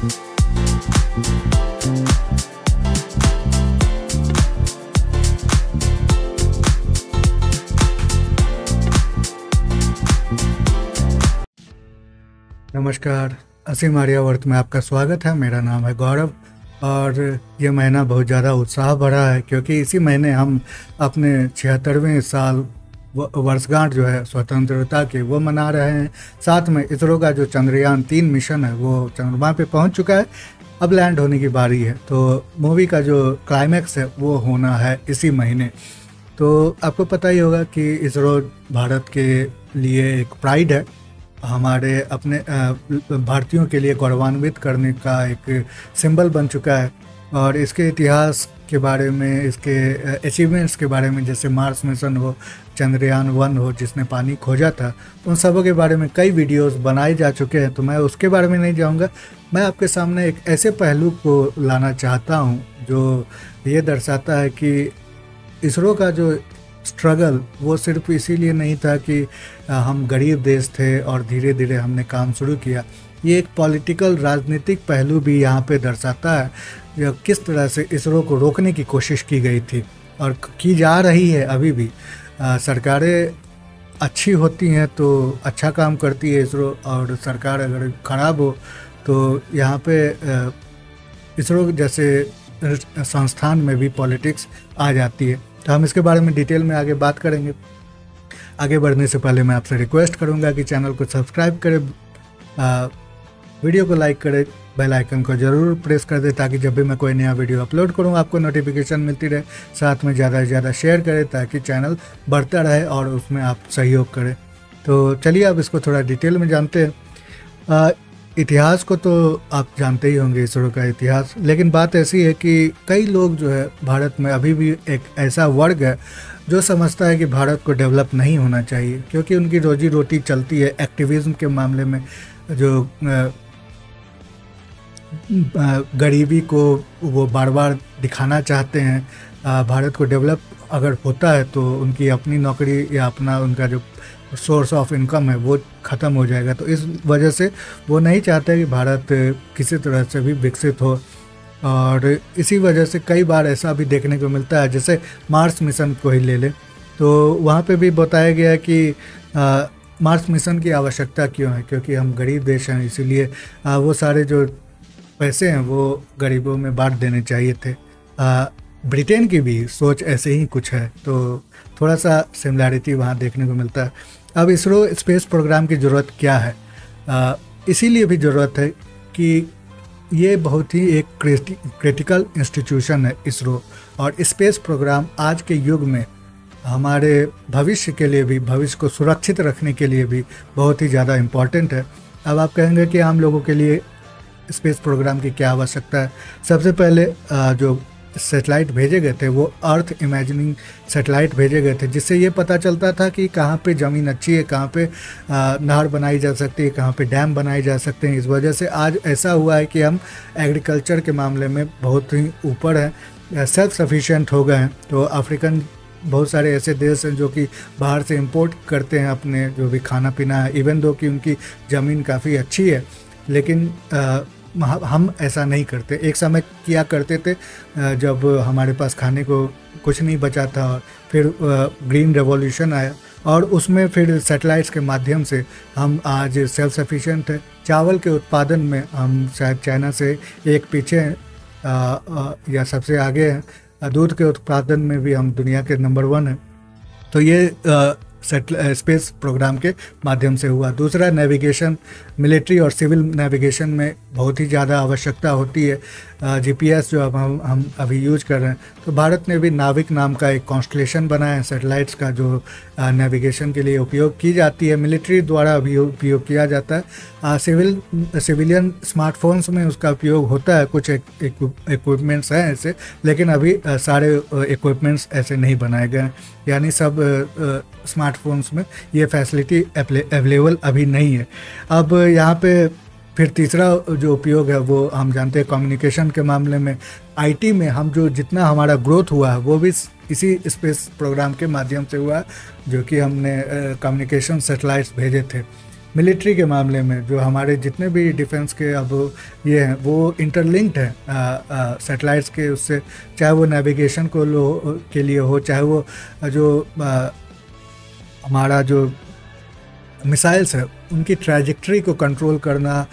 नमस्कार, असीम आर्यावर्त में आपका स्वागत है। मेरा नाम है गौरव और ये महीना बहुत ज़्यादा उत्साह भरा है क्योंकि इसी महीने हम अपने 76वें साल वर्षगांठ जो है स्वतंत्रता की वो मना रहे हैं। साथ में इसरो का जो चंद्रयान 3 मिशन है वो चंद्रमा पे पहुंच चुका है, अब लैंड होने की बारी है। तो मूवी का जो क्लाइमैक्स है वो होना है इसी महीने। तो आपको पता ही होगा कि इसरो भारत के लिए एक प्राइड है, हमारे अपने भारतीयों के लिए गौरवान्वित करने का एक सिंबल बन चुका है। और इसके इतिहास के बारे में, इसके अचीवमेंट्स के बारे में, जैसे मार्स मिशन हो, चंद्रयान 1 हो जिसने पानी खोजा था, उन सबों के बारे में कई वीडियोस बनाए जा चुके हैं। तो मैं उसके बारे में नहीं जाऊंगा। मैं आपके सामने एक ऐसे पहलू को लाना चाहता हूं जो ये दर्शाता है कि इसरो का जो स्ट्रगल वो सिर्फ इसीलिए नहीं था कि हम गरीब देश थे और धीरे धीरे हमने काम शुरू किया। ये एक पॉलिटिकल, राजनीतिक पहलू भी यहाँ पे दर्शाता है किस तरह से इसरो को रोकने की कोशिश की गई थी और की जा रही है अभी भी। सरकारें अच्छी होती हैं तो अच्छा काम करती है इसरो, और सरकार अगर ख़राब हो तो यहाँ पे इसरो जैसे संस्थान में भी पॉलिटिक्स आ जाती है। तो हम इसके बारे में डिटेल में आगे बात करेंगे। आगे बढ़ने से पहले मैं आपसे रिक्वेस्ट करूंगा कि चैनल को सब्सक्राइब करें, वीडियो को लाइक करें, बेल आइकन को ज़रूर प्रेस कर दें ताकि जब भी मैं कोई नया वीडियो अपलोड करूं आपको नोटिफिकेशन मिलती रहे। साथ में ज़्यादा से ज़्यादा शेयर करें ताकि चैनल बढ़ता रहे और उसमें आप सहयोग करें। तो चलिए अब इसको थोड़ा डिटेल में जानते हैं। इतिहास को तो आप जानते ही होंगे, इसरो का इतिहास। लेकिन बात ऐसी है कि कई लोग जो है भारत में अभी भी एक ऐसा वर्ग है जो समझता है कि भारत को डेवलप नहीं होना चाहिए क्योंकि उनकी रोजी रोटी चलती है एक्टिविज़्म के मामले में। जो गरीबी को वो बार बार दिखाना चाहते हैं। भारत को डेवलप अगर होता है तो उनकी अपनी नौकरी या अपना उनका जो सोर्स ऑफ इनकम है वो ख़त्म हो जाएगा। तो इस वजह से वो नहीं चाहते कि भारत किसी तरह से भी विकसित हो। और इसी वजह से कई बार ऐसा भी देखने को मिलता है, जैसे मार्स मिशन को ही ले लें तो वहाँ पे भी बताया गया है कि मार्स मिशन की आवश्यकता क्यों है, क्योंकि हम गरीब देश हैं, इसीलिए वो सारे जो पैसे हैं वो गरीबों में बांट देने चाहिए थे। ब्रिटेन की भी सोच ऐसे ही कुछ है, तो थोड़ा सा सिमिलैरिटी वहाँ देखने को मिलता है। अब इसरो स्पेस प्रोग्राम की ज़रूरत क्या है? इसीलिए भी ज़रूरत है कि ये बहुत ही एक क्रिटिकल इंस्टीट्यूशन है इसरो, और स्पेस प्रोग्राम आज के युग में हमारे भविष्य के लिए भी, भविष्य को सुरक्षित रखने के लिए भी बहुत ही ज़्यादा इम्पॉर्टेंट है। अब आप कहेंगे कि आम लोगों के लिए स्पेस प्रोग्राम की क्या आवश्यकता है। सबसे पहले जो सैटेलाइट भेजे गए थे वो अर्थ इमेजिनिंग सैटेलाइट भेजे गए थे, जिससे ये पता चलता था कि कहाँ पे ज़मीन अच्छी है, कहाँ पे नहर बनाई जा सकती है, कहाँ पे डैम बनाए जा सकते हैं। इस वजह से आज ऐसा हुआ है कि हम एग्रीकल्चर के मामले में बहुत ही ऊपर हैं, सेल्फ सफिशिएंट हो गए हैं। तो अफ्रीकन बहुत सारे ऐसे देश हैं जो कि बाहर से इंपोर्ट करते हैं अपने जो भी खाना पीना है, इवन दो कि उनकी ज़मीन काफ़ी अच्छी है, लेकिन हम ऐसा नहीं करते। एक समय किया करते थे जब हमारे पास खाने को कुछ नहीं बचा था, और फिर ग्रीन रेवोल्यूशन आया और उसमें फिर सैटेलाइट्स के माध्यम से हम आज सेल्फ सफिशिएंट है। चावल के उत्पादन में हम शायद चाइना से एक पीछे या सबसे आगे हैं। दूध के उत्पादन में भी हम दुनिया के नंबर 1 हैं। तो ये स्पेस प्रोग्राम के माध्यम से हुआ। दूसरा, नेविगेशन, मिलिट्री और सिविल नेविगेशन में बहुत ही ज़्यादा आवश्यकता होती है। जीपीएस जो अब हम अभी यूज कर रहे हैं, तो भारत ने भी नाविक नाम का एक कॉन्स्टलेशन बनाया है सैटेलाइट्स का, जो नेविगेशन के लिए उपयोग की जाती है। मिलिट्री द्वारा भी उपयोग किया जाता है। सिविलियन स्मार्टफोन्स में उसका उपयोग होता है। कुछ इक्विपमेंट्स हैं ऐसे, लेकिन अभी सारे इक्विपमेंट्स ऐसे नहीं बनाए गए हैं, यानी सब स्मार्टफोन्स में ये फैसिलिटी अवेलेबल अभी नहीं है। अब यहाँ पे फिर तीसरा जो उपयोग है वो हम जानते हैं कम्युनिकेशन के मामले में। आईटी में हम जो जितना हमारा ग्रोथ हुआ है वो भी इसी स्पेस प्रोग्राम के माध्यम से हुआ, जो कि हमने कम्युनिकेशन सैटेलाइट्स भेजे थे। मिलिट्री के मामले में जो हमारे जितने भी डिफेंस के अब ये हैं वो इंटरलिंक्ड हैं सैटेलाइट्स के उससे, चाहे वो नेविगेशन के लिए हो, चाहे वो जो हमारा जो मिसाइल्स है उनकी ट्रैजेक्टरी को कंट्रोल करना,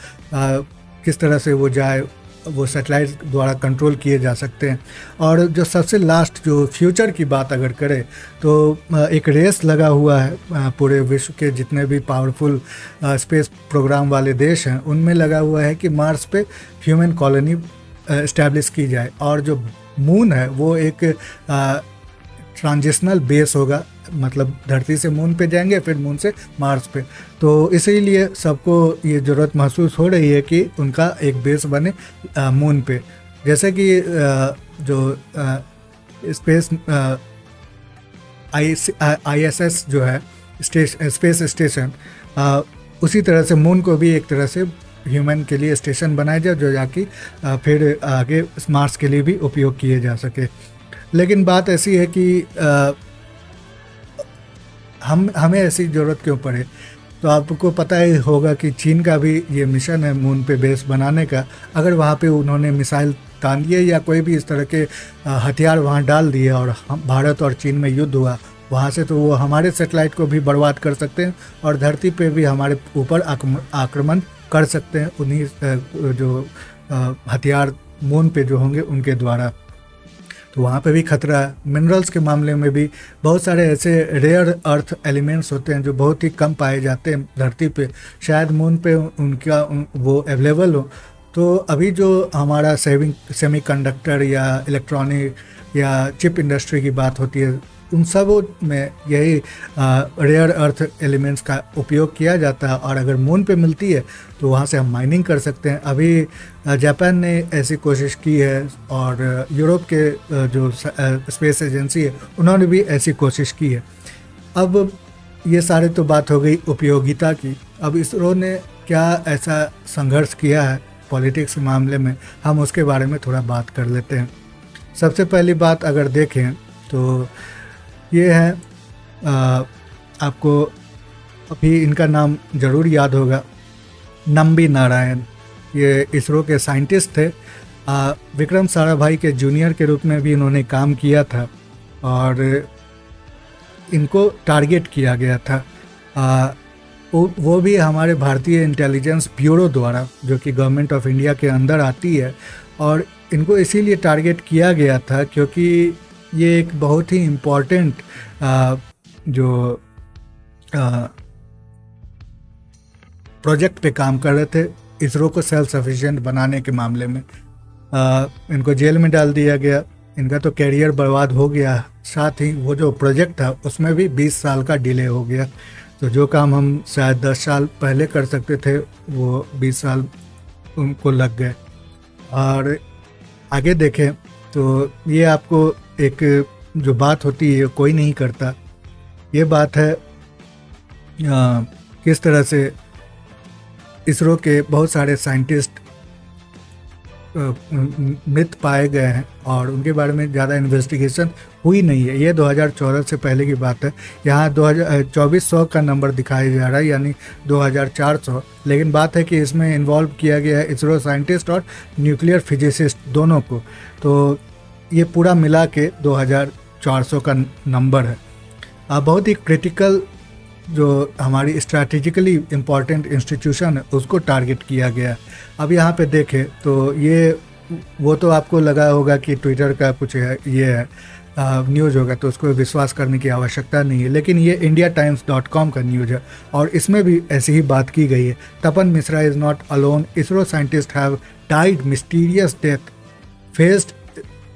किस तरह से वो जाए, वो सैटेलाइट द्वारा कंट्रोल किए जा सकते हैं। और जो सबसे लास्ट जो फ्यूचर की बात अगर करें तो एक रेस लगा हुआ है पूरे विश्व के जितने भी पावरफुल स्पेस प्रोग्राम वाले देश हैं उनमें लगा हुआ है कि मार्स पे ह्यूमन कॉलोनी इस्टेब्लिश की जाए, और जो मून है वो एक ट्रांजिशनल बेस होगा, मतलब धरती से मून पे जाएंगे फिर मून से मार्स पे। तो इसीलिए सबको ये ज़रूरत महसूस हो रही है कि उनका एक बेस बने मून पे। जैसे कि जो स्पेस ISS जो है स्पेस स्टेशन, उसी तरह से मून को भी एक तरह से ह्यूमन के लिए स्टेशन बनाया जाए जो जाके फिर आगे मार्स के लिए भी उपयोग किए जा सके। लेकिन बात ऐसी है कि हमें ऐसी ज़रूरत क्यों पड़े। तो आपको पता ही होगा कि चीन का भी ये मिशन है मून पे बेस बनाने का। अगर वहाँ पे उन्होंने मिसाइल तान दिए या कोई भी इस तरह के हथियार वहाँ डाल दिए और भारत और चीन में युद्ध हुआ वहाँ से, तो वो हमारे सैटेलाइट को भी बर्बाद कर सकते हैं और धरती पे भी हमारे ऊपर आक्रमण कर सकते हैं उन्हीं जो हथियार मून पे जो होंगे उनके द्वारा। तो वहाँ पे भी खतरा है। मिनरल्स के मामले में भी बहुत सारे ऐसे रेयर अर्थ एलिमेंट्स होते हैं जो बहुत ही कम पाए जाते हैं धरती पे, शायद मून पे उनका वो अवेलेबल हो। तो अभी जो हमारा सेमीकंडक्टर या इलेक्ट्रॉनिक या चिप इंडस्ट्री की बात होती है उन सब में यही रेयर अर्थ एलिमेंट्स का उपयोग किया जाता है, और अगर मून पे मिलती है तो वहाँ से हम माइनिंग कर सकते हैं। अभी जापान ने ऐसी कोशिश की है और यूरोप के जो स्पेस एजेंसी है उन्होंने भी ऐसी कोशिश की है। अब ये सारे तो बात हो गई उपयोगिता की। अब इसरो ने क्या ऐसा संघर्ष किया है पॉलिटिक्स के मामले में, हम उसके बारे में थोड़ा बात कर लेते हैं। सबसे पहली बात अगर देखें तो ये है आपको अभी इनका नाम ज़रूर याद होगा, नंबी नारायण। ये इसरो के साइंटिस्ट थे। विक्रम साराभाई के जूनियर के रूप में भी इन्होंने काम किया था और इनको टारगेट किया गया था। वो भी हमारे भारतीय इंटेलिजेंस ब्यूरो द्वारा, जो कि गवर्नमेंट ऑफ इंडिया के अंदर आती है, और इनको इसीलिए टारगेट किया गया था क्योंकि ये एक बहुत ही इम्पॉर्टेंट जो प्रोजेक्ट पे काम कर रहे थे इसरो को सेल्फ सफिशिएंट बनाने के मामले में। इनको जेल में डाल दिया गया, इनका तो कैरियर बर्बाद हो गया, साथ ही वो जो प्रोजेक्ट था उसमें भी 20 साल का डिले हो गया। तो जो काम हम शायद 10 साल पहले कर सकते थे वो 20 साल उनको लग गए। और आगे देखें तो ये आपको एक जो बात होती है कोई नहीं करता, ये बात है किस तरह से इसरो के बहुत सारे साइंटिस्ट मृत पाए गए हैं और उनके बारे में ज़्यादा इन्वेस्टिगेशन हुई नहीं है। ये 2014 से पहले की बात है। यहाँ 2400 का नंबर दिखाया जा रहा है, यानी 2400। लेकिन बात है कि इसमें इन्वॉल्व किया गया है इसरो साइंटिस्ट और न्यूक्लियर फिजिसिस्ट दोनों को। तो ये पूरा मिला के 2400 का नंबर है। बहुत ही क्रिटिकल जो हमारी स्ट्रैटेजिकली इम्पॉर्टेंट इंस्टीट्यूशन है उसको टारगेट किया गया। अब यहाँ पे देखें तो ये वो तो आपको लगा होगा कि ट्विटर का कुछ है, ये है न्यूज़ होगा तो उसको विश्वास करने की आवश्यकता नहीं है, लेकिन ये indiatimes.com का न्यूज़ है और इसमें भी ऐसी ही बात की गई है। Tapan Mishra is not alone, ISRO scientist have died mysterious death, faced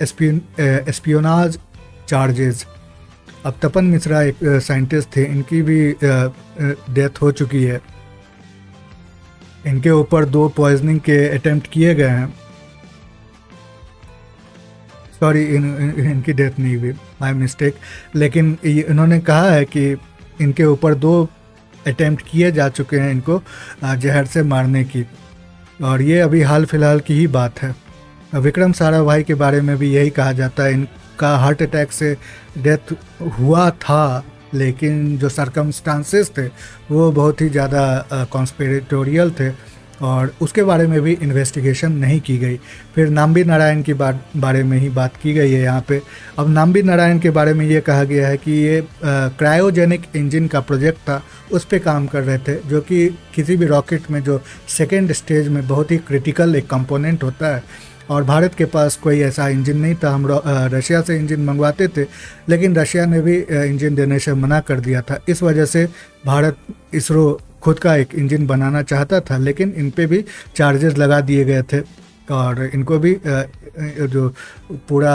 espionage charges. अब तपन मिश्रा एक साइंटिस्ट थे, इनकी भी डेथ हो चुकी है। इनके ऊपर 2 पॉइजनिंग के अटेम्प्ट किए गए हैं। सॉरी, इनकी डेथ नहीं हुई, माय मिस्टेक। लेकिन इन्होंने कहा है कि इनके ऊपर 2 अटेम्प्ट किए जा चुके हैं इनको जहर से मारने की, और ये अभी हाल फिलहाल की ही बात है। विक्रम साराभाई के बारे में भी यही कहा जाता है, इनका हार्ट अटैक से डेथ हुआ था, लेकिन जो सरकमस्टांसेस थे वो बहुत ही ज़्यादा कॉन्स्पिरेटोरियल थे और उसके बारे में भी इन्वेस्टिगेशन नहीं की गई। फिर नाम्बी नारायण की बारे में ही बात की गई है यहाँ पे। अब नाम्बी नारायण के बारे में ये कहा गया है कि ये क्रायोजेनिक इंजन का प्रोजेक्ट था, उस पे काम कर रहे थे, जो कि किसी भी रॉकेट में जो सेकेंड स्टेज में बहुत ही क्रिटिकल एक कंपोनेंट होता है। और भारत के पास कोई ऐसा इंजन नहीं था। हम रशिया से इंजन मंगवाते थे, लेकिन रशिया ने भी इंजन देने से मना कर दिया था। इस वजह से भारत इसरो खुद का एक इंजन बनाना चाहता था, लेकिन इन पे भी चार्जेस लगा दिए गए थे और इनको भी जो पूरा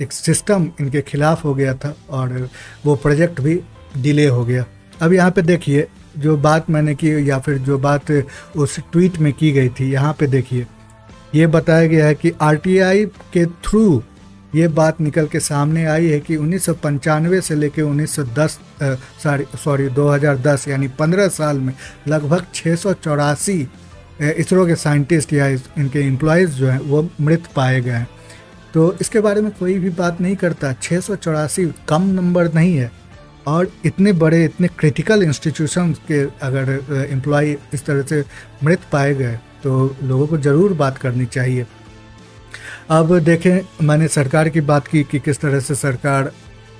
एक सिस्टम इनके खिलाफ हो गया था और वो प्रोजेक्ट भी डिले हो गया। अब यहाँ पे देखिए जो बात मैंने की या फिर जो बात उस ट्वीट में की गई थी, यहाँ पे देखिए ये बताया गया है कि आरटीआई के थ्रू ये बात निकल के सामने आई है कि 1995 से लेकर 2010 यानी 15 साल में लगभग 684 इसरो के साइंटिस्ट या इनके एम्प्लॉयज़ जो हैं वो मृत पाए गए हैं। तो इसके बारे में कोई भी बात नहीं करता। 684 कम नंबर नहीं है और इतने बड़े इतने क्रिटिकल इंस्टीट्यूशन के अगर एम्प्लॉय इस तरह से मृत पाए गए तो लोगों को ज़रूर बात करनी चाहिए। अब देखें, मैंने सरकार की बात की कि किस तरह से सरकार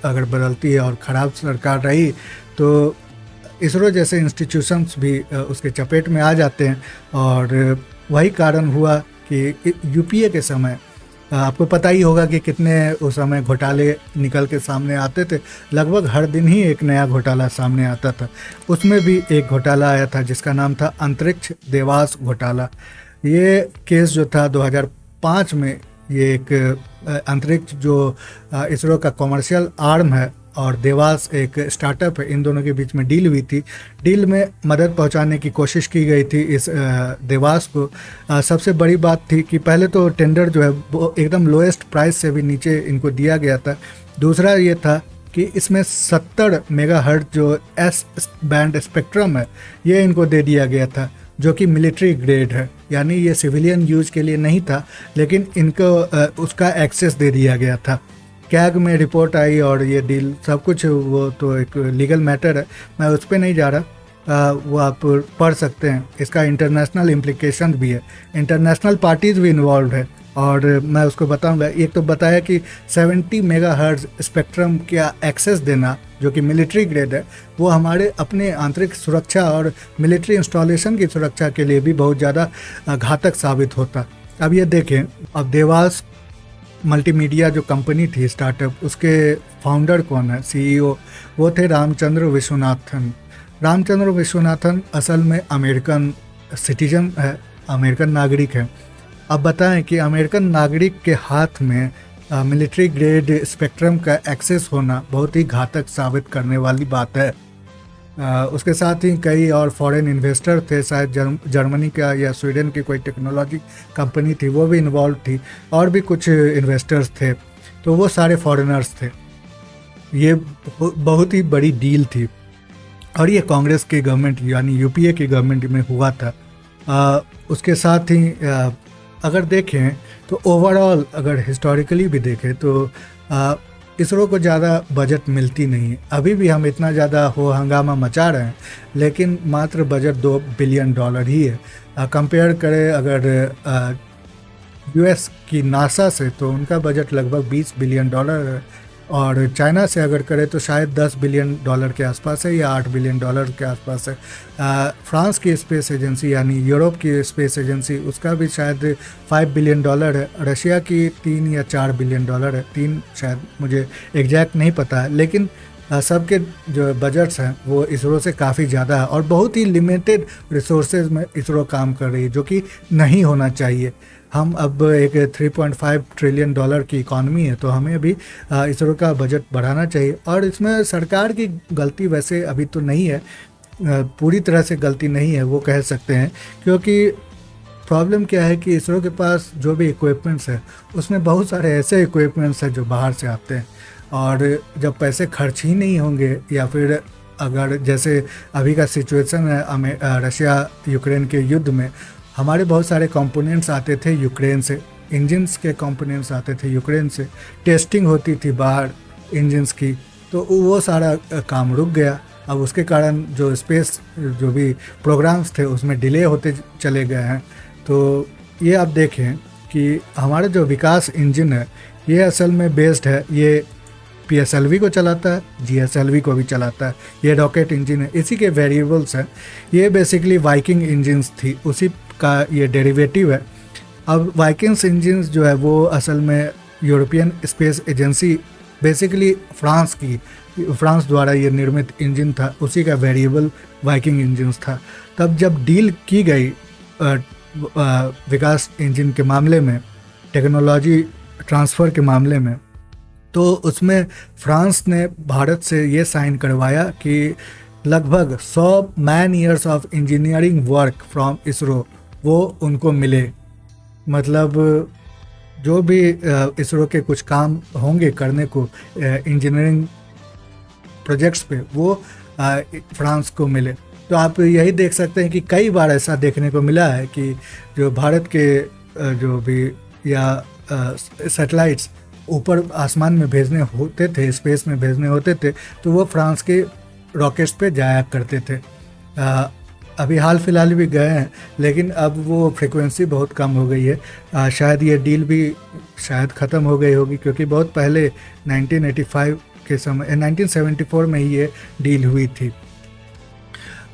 अगर बदलती है और ख़राब सरकार रही तो इसरो जैसे इंस्टीट्यूशंस भी उसके चपेट में आ जाते हैं। और वही कारण हुआ कि यूपीए के समय आपको पता ही होगा कि कितने उस समय घोटाले निकल के सामने आते थे। लगभग हर दिन ही एक नया घोटाला सामने आता था। उसमें भी एक घोटाला आया था जिसका नाम था अंतरिक्ष देवास घोटाला। ये केस जो था 2005 में, ये एक अंतरिक्ष जो इसरो का कॉमर्शियल आर्म है और देवास एक स्टार्टअप है, इन दोनों के बीच में डील हुई थी। डील में मदद पहुंचाने की कोशिश की गई थी इस देवास को। सबसे बड़ी बात थी कि पहले तो टेंडर जो है वो एकदम लोएस्ट प्राइस से भी नीचे इनको दिया गया था। दूसरा ये था कि इसमें 70 मेगाहर्ट्ज जो एस बैंड स्पेक्ट्रम है ये इनको दे दिया गया था, जो कि मिलिट्री ग्रेड है, यानी ये सिविलियन यूज के लिए नहीं था, लेकिन इनको उसका एक्सेस दे दिया गया था। कैग में रिपोर्ट आई और ये डील सब कुछ, वो तो एक लीगल मैटर है, मैं उस पर नहीं जा रहा। वो आप पढ़ सकते हैं। इसका इंटरनेशनल इम्प्लीकेशन भी है, इंटरनेशनल पार्टीज़ भी इन्वॉल्व है और मैं उसको बताऊंगा। एक तो बताया कि 70 मेगाहर्ट्ज स्पेक्ट्रम का एक्सेस देना जो कि मिलिट्री ग्रेड है, वो हमारे अपने आंतरिक सुरक्षा और मिलिट्री इंस्टॉलेशन की सुरक्षा के लिए भी बहुत ज़्यादा घातक साबित होता। अब ये देखें, अब देवास मल्टीमीडिया जो कंपनी थी स्टार्टअप, उसके फाउंडर कौन है, सीईओ, वो थे रामचंद्र विश्वनाथन। रामचंद्र विश्वनाथन असल में अमेरिकन सिटीजन है, अमेरिकन नागरिक है। अब बताएं कि अमेरिकन नागरिक के हाथ में मिलिट्री ग्रेड स्पेक्ट्रम का एक्सेस होना बहुत ही घातक साबित करने वाली बात है। उसके साथ ही कई और फॉरेन इन्वेस्टर थे, शायद जर्मनी का या स्वीडन की कोई टेक्नोलॉजी कंपनी थी वो भी इन्वॉल्व थी, और भी कुछ इन्वेस्टर्स थे, तो वो सारे फॉरेनर्स थे। ये बहुत ही बड़ी डील थी और ये कांग्रेस की गवर्नमेंट यानी यूपीए की गवर्नमेंट में हुआ था। उसके साथ ही अगर देखें तो ओवरऑल अगर हिस्टोरिकली भी देखें तो इसरो को ज़्यादा बजट मिलती नहीं है। अभी भी हम इतना ज़्यादा हो हंगामा मचा रहे हैं, लेकिन मात्र बजट $2 बिलियन ही है। कंपेयर करें अगर यूएस की नासा से तो उनका बजट लगभग $20 बिलियन है, और चाइना से अगर करें तो शायद $10 बिलियन के आसपास है या $8 बिलियन के आसपास है। फ्रांस की स्पेस एजेंसी यानी यूरोप की स्पेस एजेंसी, उसका भी शायद $5 बिलियन है। रशिया की 3 या 4 बिलियन है, 3 शायद, मुझे एग्जैक्ट नहीं पता है। लेकिन सबके जो बजट्स हैं वो इसरो से काफ़ी ज़्यादा है और बहुत ही लिमिटेड रिसोर्सेज में इसरो काम कर रही है, जो कि नहीं होना चाहिए। हम अब एक $3.5 ट्रिलियन की इकॉनमी है, तो हमें भी इसरो का बजट बढ़ाना चाहिए। और इसमें सरकार की गलती वैसे अभी तो नहीं है, पूरी तरह से गलती नहीं है वो कह सकते हैं, क्योंकि प्रॉब्लम क्या है कि इसरो के पास जो भी इक्विपमेंट्स है उसमें बहुत सारे ऐसे इक्विपमेंट्स हैं जो बाहर से आते हैं, और जब पैसे खर्च ही नहीं होंगे या फिर अगर जैसे अभी का सिचुएशन है रशिया यूक्रेन के युद्ध में, हमारे बहुत सारे कंपोनेंट्स आते थे यूक्रेन से, इंजन्स के कंपोनेंट्स आते थे यूक्रेन से, टेस्टिंग होती थी बाहर इंजन्स की, तो वो सारा काम रुक गया। अब उसके कारण जो स्पेस जो भी प्रोग्राम्स थे उसमें डिले होते चले गए हैं। तो ये आप देखें कि हमारा जो विकास इंजन है ये असल में बेस्ड है, ये PSLV को चलाता है, GSLV को भी चलाता है। ये रॉकेट इंजन है, इसी के वेरिएबल्स हैं। ये बेसिकली वाइकिंग इंजन्स थी, उसी का ये डेरिवेटिव है। अब वाइकिंग्स इंजन्स जो है वो असल में European space agency, basically France द्वारा ये निर्मित इंजन था, उसी का वेरिएबल वाइकिंग इंजन्स था। तब जब डील की गई विकास इंजन के मामले में, टेक्नोलॉजी ट्रांसफ़र के मामले में, तो उसमें फ्रांस ने भारत से ये साइन करवाया कि लगभग 100 man years of engineering work from ISRO वो उनको मिले। मतलब जो भी इसरो के कुछ काम होंगे करने को इंजीनियरिंग प्रोजेक्ट्स पे, वो फ्रांस को मिले। तो आप यही देख सकते हैं कि कई बार ऐसा देखने को मिला है कि जो भारत के जो भी या सैटेलाइट्स ऊपर आसमान में भेजने होते थे, स्पेस में भेजने होते थे, तो वो फ्रांस के रॉकेट्स पे जाया करते थे। अभी हाल फिलहाल भी गए हैं, लेकिन अब वो फ्रिक्वेंसी बहुत कम हो गई है। शायद ये डील भी शायद ख़त्म हो गई होगी, क्योंकि बहुत पहले 1985 के समय 1974 में ही ये डील हुई थी।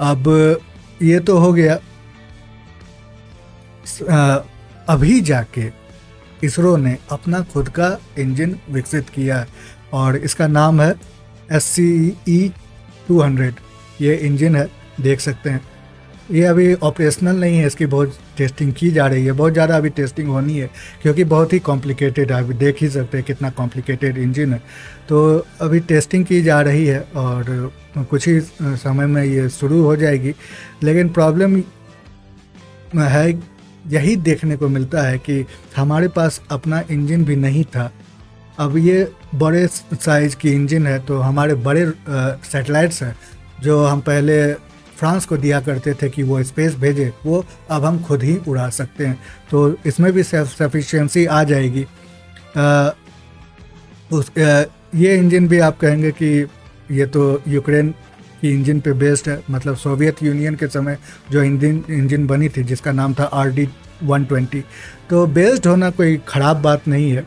अब ये तो हो गया। अभी जाके इसरो ने अपना खुद का इंजन विकसित किया है और इसका नाम है SCE-200। ये इंजन है, देख सकते हैं। ये अभी ऑपरेशनल नहीं है, इसकी बहुत टेस्टिंग की जा रही है, बहुत ज़्यादा अभी टेस्टिंग होनी है, क्योंकि बहुत ही कॉम्प्लिकेटेड है। अभी देख ही सकते हैं कितना कॉम्प्लिकेटेड इंजन है। तो अभी टेस्टिंग की जा रही है और कुछ ही समय में ये शुरू हो जाएगी। लेकिन प्रॉब्लम है, यही देखने को मिलता है कि हमारे पास अपना इंजन भी नहीं था। अब ये बड़े साइज़ की इंजन है, तो हमारे बड़े सैटेलाइट्स हैं जो हम पहले फ्रांस को दिया करते थे कि वो स्पेस भेजे, वो अब हम खुद ही उड़ा सकते हैं। तो इसमें भी सेल्फ सफिशिएंसी आ जाएगी। ये इंजन भी आप कहेंगे कि ये तो यूक्रेन की इंजन पे बेस्ड है, मतलब सोवियत यूनियन के समय जो इंजन बनी थी जिसका नाम था RD-120। तो बेस्ड होना कोई ख़राब बात नहीं है।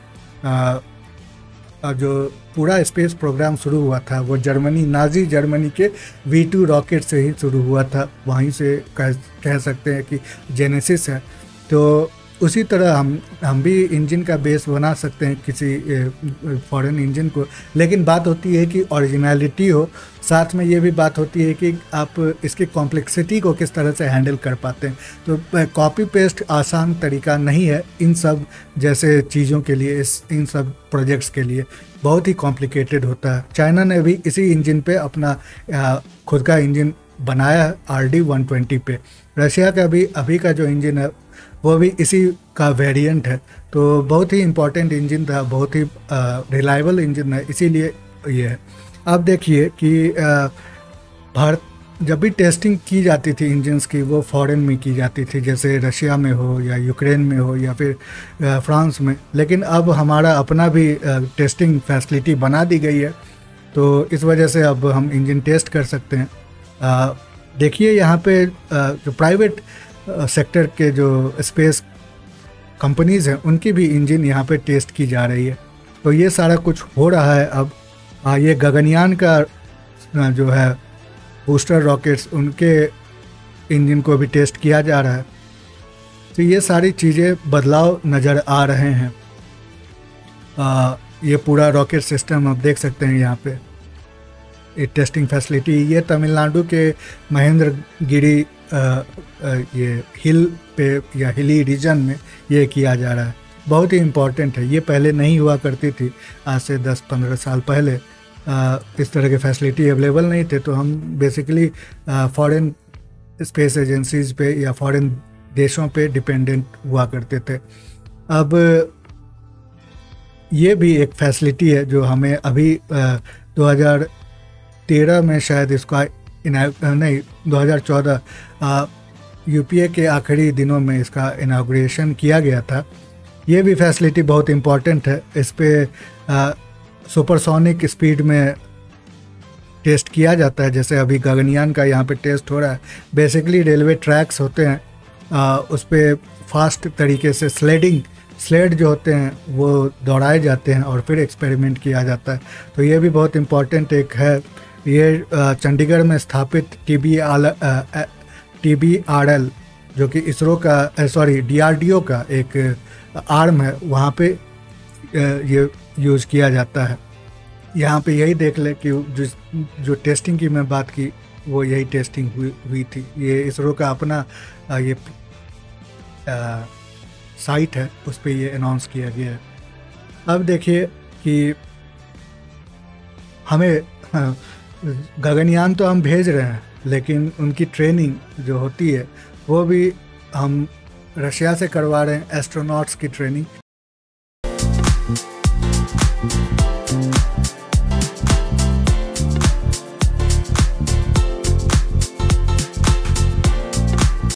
जो पूरा स्पेस प्रोग्राम शुरू हुआ था वो नाज़ी जर्मनी के V2 रॉकेट से ही शुरू हुआ था। वहीं से कह सकते हैं कि जेनेसिस है। तो उसी तरह हम भी इंजन का बेस बना सकते हैं किसी फॉरेन इंजन को। लेकिन बात होती है कि ओरिजिनलिटी हो, साथ में ये भी बात होती है कि आप इसकी कॉम्प्लेक्सिटी को किस तरह से हैंडल कर पाते हैं। तो कॉपी पेस्ट आसान तरीका नहीं है इन सब जैसे चीज़ों के लिए, इन सब प्रोजेक्ट्स के लिए बहुत ही कॉम्प्लिकेटेड होता है। चाइना ने भी इसी इंजन पे अपना खुद का इंजन बनाया है RD-120 पे। रशिया का भी अभी का जो इंजन है वो भी इसी का वेरिएंट है। तो बहुत ही इम्पोर्टेंट इंजन था, बहुत ही रिलायबल इंजन है, इसीलिए ये है। अब देखिए कि भारत जब भी टेस्टिंग की जाती थी इंजन्स की, वो फॉरेन में की जाती थी, जैसे रशिया में हो या यूक्रेन में हो या फिर फ्रांस में। लेकिन अब हमारा अपना भी टेस्टिंग फैसिलिटी बना दी गई है, तो इस वजह से अब हम इंजन टेस्ट कर सकते हैं। देखिए यहाँ पे जो प्राइवेट सेक्टर के जो स्पेस कंपनीज़ हैं उनकी भी इंजन यहाँ पे टेस्ट की जा रही है। तो ये सारा कुछ हो रहा है अब। ये गगनयान का जो है बूस्टर रॉकेट्स, उनके इंजन को भी टेस्ट किया जा रहा है। तो ये सारी चीज़ें बदलाव नज़र आ रहे हैं। ये पूरा रॉकेट सिस्टम आप देख सकते हैं यहाँ पे, ये टेस्टिंग फैसिलिटी। ये तमिलनाडु के महेंद्रगिरी ये हिल पे या हिली रीजन में ये किया जा रहा है। बहुत ही इम्पॉर्टेंट है, ये पहले नहीं हुआ करती थी। आज से 10-15 साल पहले इस तरह के फैसिलिटी अवेलेबल नहीं थे। तो हम बेसिकली फॉरेन स्पेस एजेंसीज पे या फॉरेन देशों पे डिपेंडेंट हुआ करते थे। अब ये भी एक फैसिलिटी है जो हमें अभी 2013 में शायद इसका नहीं 2014 UPA के आखिरी दिनों में इसका इनाग्रेशन किया गया था। ये भी फैसिलिटी बहुत इम्पॉर्टेंट है। इस पे सुपरसोनिक स्पीड में टेस्ट किया जाता है, जैसे अभी गगनयान का यहाँ पे टेस्ट हो रहा है। बेसिकली रेलवे ट्रैक्स होते हैं, उस पर फास्ट तरीके से स्लेड जो होते हैं वो दौड़ाए जाते हैं और फिर एक्सपेरिमेंट किया जाता है। तो ये भी बहुत इम्पोर्टेंट एक है। ये चंडीगढ़ में स्थापित TBRL जो कि इसरो का DRDO का एक आर्म है, वहाँ पे ये यूज़ किया जाता है। यहाँ पे यही देख ले कि जो टेस्टिंग की मैं बात की वो यही टेस्टिंग हुई थी। ये इसरो का अपना ये साइट है, उस पर ये अनाउंस किया गया है। अब देखिए कि हमें गगनयान तो हम भेज रहे हैं, लेकिन उनकी ट्रेनिंग जो होती है वो भी हम रशिया से करवा रहे हैं, एस्ट्रोनॉट्स की ट्रेनिंग।